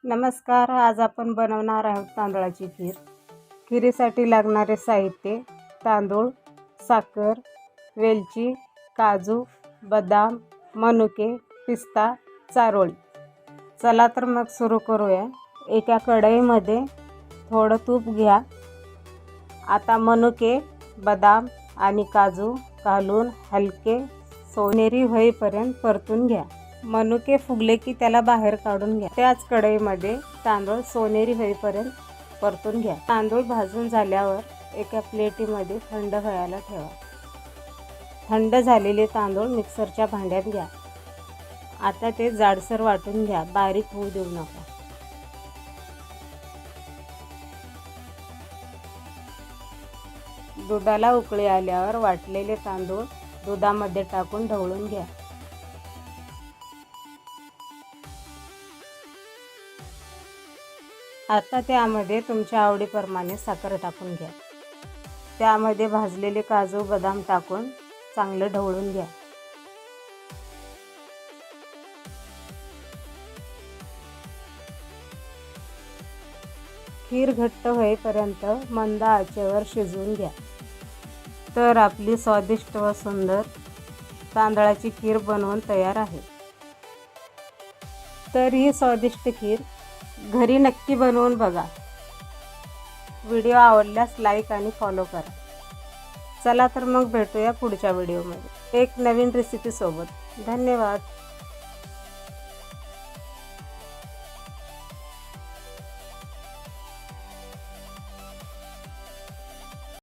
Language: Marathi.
नमस्कार. आज आपण बनवणार आहोत तांदळाची खीर. खिरीसाठी लागणारे साहित्य: तांदूळ, साखर, वेलची, काजू, बदाम, मनुके, पिस्ता, चारोळी. चला तर मग सुरू करूया. एका कढईमध्ये थोडं तूप घ्या. आता मनुके, बदाम आणि काजू घालून हलके सोनेरी होईपर्यंत परतून घ्या. मनुके फुगले की त्याला बाहेर काढून घ्या. त्याच कढईमध्ये तांदूळ सोनेरी होईपर्यंत परतून घ्या. तांदूळ भाजून झाल्यावर एका प्लेटीमध्ये थंड व्हायला ठेवा. थंड झालेले तांदूळ मिक्सरच्या भांड्यात घ्या. आता ते जाडसर वाटून घ्या, बारीक होऊ देऊ नका. दुधाला उकळी आल्यावर वाटलेले तांदूळ दुधामध्ये टाकून ढवळून घ्या. आता त्यामध्ये तुमच्या आवडीप्रमाणे साखर टाकून घ्या. त्यामध्ये भाजलेले काजू, बदाम टाकून चांगलं ढवळून घ्या. खीर घट्ट होईपर्यंत मंद आचेवर शिजवून घ्या. तर आपली स्वादिष्ट व सुंदर तांदळाची खीर बनवून तयार आहे. तर ही स्वादिष्ट खीर घरी नक्की बनवून बघा. व्हिडिओ आवडल्यास लाईक आणि फॉलो करा. चला तर मग भेटूया पुढच्या व्हिडिओमध्ये एक नवीन रेसिपी सोबत. धन्यवाद.